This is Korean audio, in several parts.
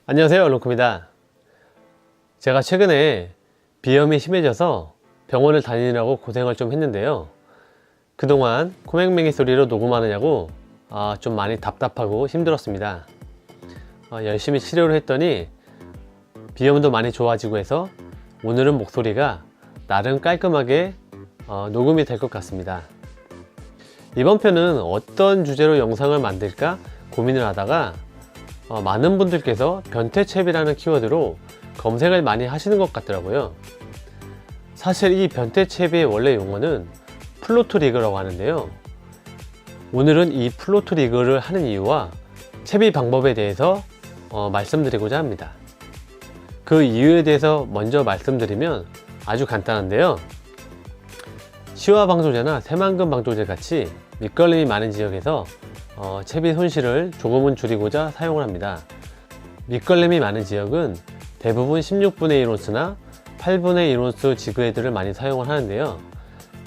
안녕하세요, 롱코입니다. 제가 최근에 비염이 심해져서 병원을 다니느라고 고생을 좀 했는데요. 그동안 코맹맹이 소리로 녹음하느냐고 좀 많이 답답하고 힘들었습니다. 열심히 치료를 했더니 비염도 많이 좋아지고 해서 오늘은 목소리가 나름 깔끔하게 녹음이 될 것 같습니다. 이번 편은 어떤 주제로 영상을 만들까 고민을 하다가 많은 분들께서 변태체비라는 키워드로 검색을 많이 하시는 것 같더라고요. 사실 이 변태체비의 원래 용어는 플로트 리그라고 하는데요. 오늘은 이 플로트 리그를 하는 이유와 체비 방법에 대해서 말씀드리고자 합니다. 그 이유에 대해서 먼저 말씀드리면 아주 간단한데요. 시화방조제나 새만금 방조제 같이 밑걸림이 많은 지역에서 체비 손실을 조금은 줄이고자 사용을 합니다. 밑걸림이 많은 지역은 대부분 16분의 1온스나 8분의 1온스 지그헤드를 많이 사용을 하는데요.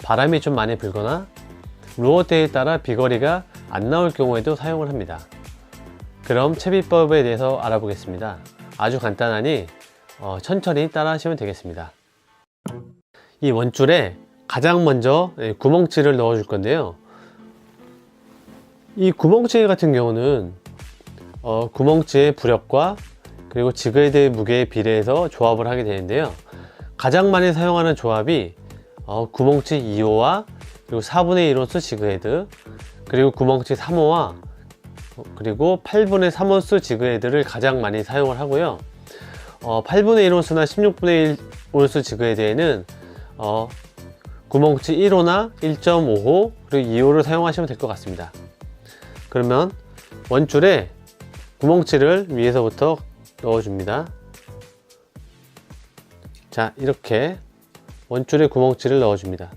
바람이 좀 많이 불거나 루어대에 따라 비거리가 안 나올 경우에도 사용을 합니다. 그럼 체비법에 대해서 알아보겠습니다. 아주 간단하니 천천히 따라 하시면 되겠습니다. 이 원줄에 가장 먼저 구멍치를 넣어 줄 건데요. 이 구멍치 같은 경우는 구멍치의 부력과 그리고 지그헤드의 무게에 비례해서 조합을 하게 되는데요. 가장 많이 사용하는 조합이 구멍치 2호와 그리고 4분의 1온스 지그헤드, 그리고 구멍치 3호와 그리고 8분의 3온스 지그헤드를 가장 많이 사용을 하고요. 8분의 1온스나 16분의 1온스 지그헤드에는 구멍치 1호나 1.5호 그리고 2호를 사용하시면 될 것 같습니다. 그러면 원줄에 구멍치를 위에서부터 넣어줍니다. 자, 이렇게 원줄에 구멍치를 넣어줍니다.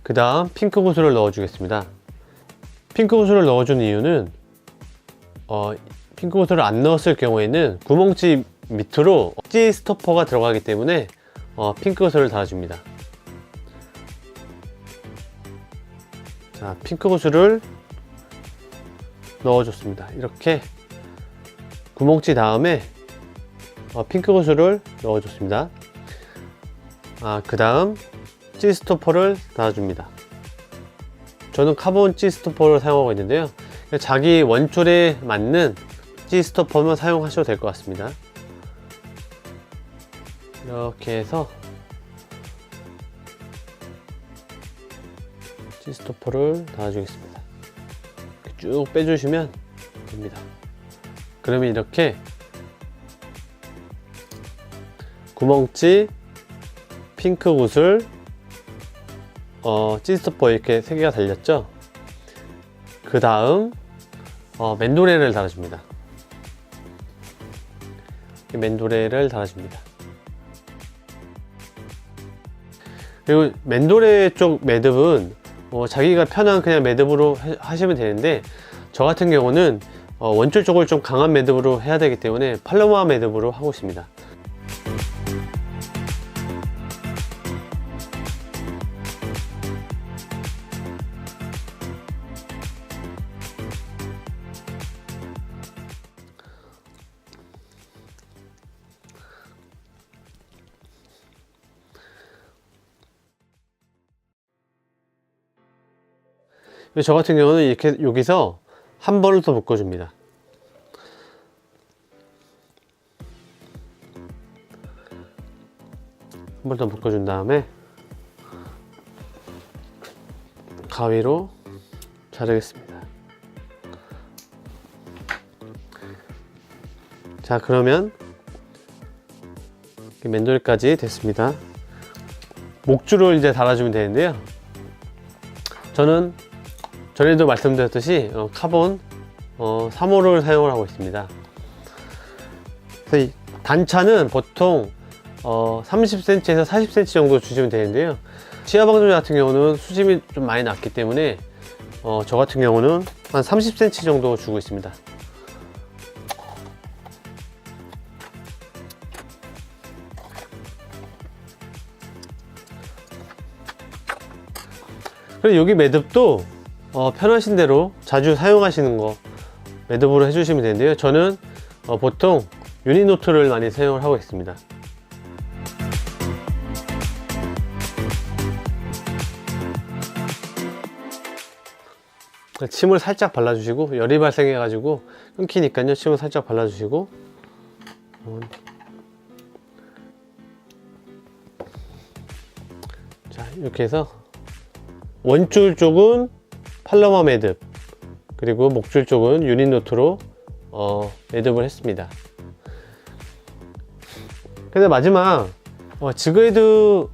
그 다음 핑크 구슬을 넣어주겠습니다. 핑크 구슬을 넣어준 이유는 핑크 구슬을 안 넣었을 경우에는 구멍치 밑으로 찌 스토퍼가 들어가기 때문에 핑크 구슬을 달아줍니다. 자, 핑크 구슬을 넣어줬습니다. 이렇게 구멍치 다음에 핑크 구슬을 넣어줬습니다. 그 다음 찌 스토퍼를 달아줍니다. 저는 카본 찌 스토퍼를 사용하고 있는데요. 자기 원줄에 맞는 찌 스토퍼만 사용하셔도 될 것 같습니다. 이렇게 해서 찌 스토퍼를 달아주겠습니다. 쭉 빼주시면 됩니다. 그러면 이렇게 구멍찌, 핑크 구슬, 찌 스토퍼 이렇게 3개가 달렸죠. 그 다음 맨도레를 달아줍니다. 맨도레를 달아줍니다. 그리고 맨도레 쪽 매듭은 자기가 편한 그냥 매듭으로 하시면 되는데, 저 같은 경우는 원줄 쪽을 좀 강한 매듭으로 해야 되기 때문에 팔로마 매듭으로 하고 있습니다. 저 같은 경우는 이렇게 여기서 한 번을 더 묶어줍니다. 한 번 더 묶어준 다음에 가위로 자르겠습니다. 자, 그러면 맨돌까지 됐습니다. 목줄을 이제 달아주면 되는데요. 저는 전에도 말씀드렸듯이 카본 3호를 사용을 하고 있습니다. 그래서 이 단차는 보통 30cm에서 40cm 정도 주시면 되는데요. 시야방조제 같은 경우는 수심이 좀 많이 낮기 때문에 저 같은 경우는 한 30cm 정도 주고 있습니다. 그리고 여기 매듭도 편하신 대로 자주 사용하시는 거 매듭으로 해주시면 되는데요. 저는 보통 유니노트를 많이 사용을 하고 있습니다. 침을 살짝 발라주시고, 열이 발생해 가지고 끊기니까요, 침을 살짝 발라주시고, 자, 이렇게 해서 원줄 쪽은 팔로마 매듭, 그리고 목줄 쪽은 유니노트로 매듭을 했습니다. 근데 마지막 지그헤드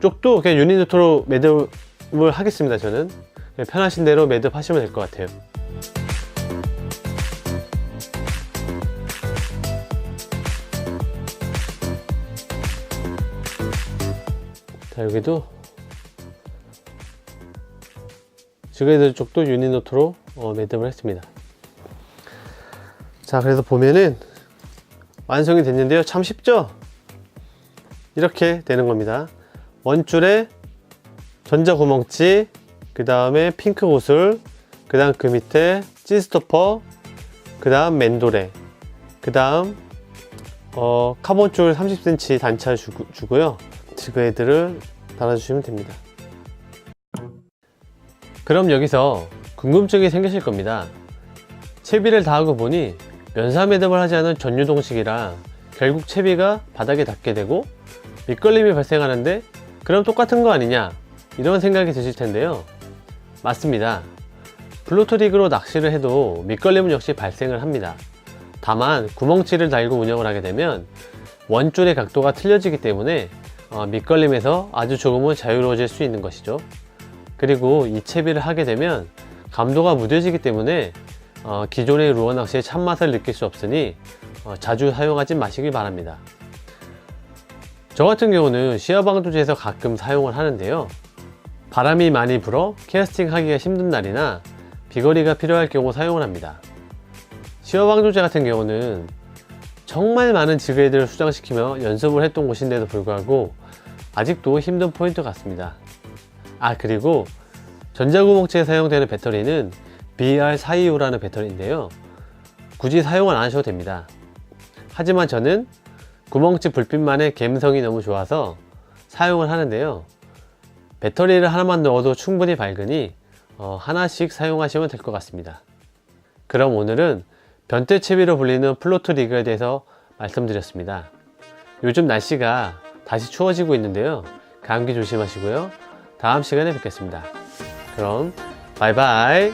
쪽도 그냥 유니노트로 매듭을 하겠습니다. 저는 편하신 대로 매듭하시면 될 것 같아요. 자, 여기도 지그헤드 쪽도 유니노트로 매듭을 했습니다. 자, 그래서 보면은 완성이 됐는데요. 참 쉽죠? 이렇게 되는 겁니다. 원줄에 전자구멍치, 그 다음에 핑크 고슬, 그 다음 그 밑에 찐스토퍼, 그 다음 맨도레, 그 다음 카본줄 30cm 단차 주고요. 지그헤드를 달아주시면 됩니다. 그럼 여기서 궁금증이 생기실 겁니다. 채비를 다 하고 보니 면사 매듭을 하지 않은 전유동식이라 결국 채비가 바닥에 닿게 되고 밑걸림이 발생하는데 그럼 똑같은 거 아니냐, 이런 생각이 드실 텐데요. 맞습니다. 플로트리그로 낚시를 해도 밑걸림은 역시 발생을 합니다. 다만 구멍치를 달고 운영을 하게 되면 원줄의 각도가 틀려지기 때문에 밑걸림에서 아주 조금은 자유로워질 수 있는 것이죠. 그리고 이 채비를 하게 되면 감도가 무뎌지기 때문에 기존의 루어 낚시의 참맛을 느낄 수 없으니 자주 사용하지 마시길 바랍니다. 저 같은 경우는 시야방조제에서 가끔 사용을 하는데요. 바람이 많이 불어 캐스팅 하기가 힘든 날이나 비거리가 필요할 경우 사용을 합니다. 시야방조제 같은 경우는 정말 많은 지그헤드를 수정시키며 연습을 했던 곳인데도 불구하고 아직도 힘든 포인트 같습니다. 그리고 전자구멍치에 사용되는 배터리는 BR425라는 배터리인데요. 굳이 사용을 안 하셔도 됩니다. 하지만 저는 구멍치 불빛만의 감성이 너무 좋아서 사용을 하는데요. 배터리를 하나만 넣어도 충분히 밝으니 하나씩 사용하시면 될 것 같습니다. 그럼 오늘은 변태채비로 불리는 플로트 리그에 대해서 말씀드렸습니다. 요즘 날씨가 다시 추워지고 있는데요. 감기 조심하시고요. 다음 시간에 뵙겠습니다. 그럼 바이바이.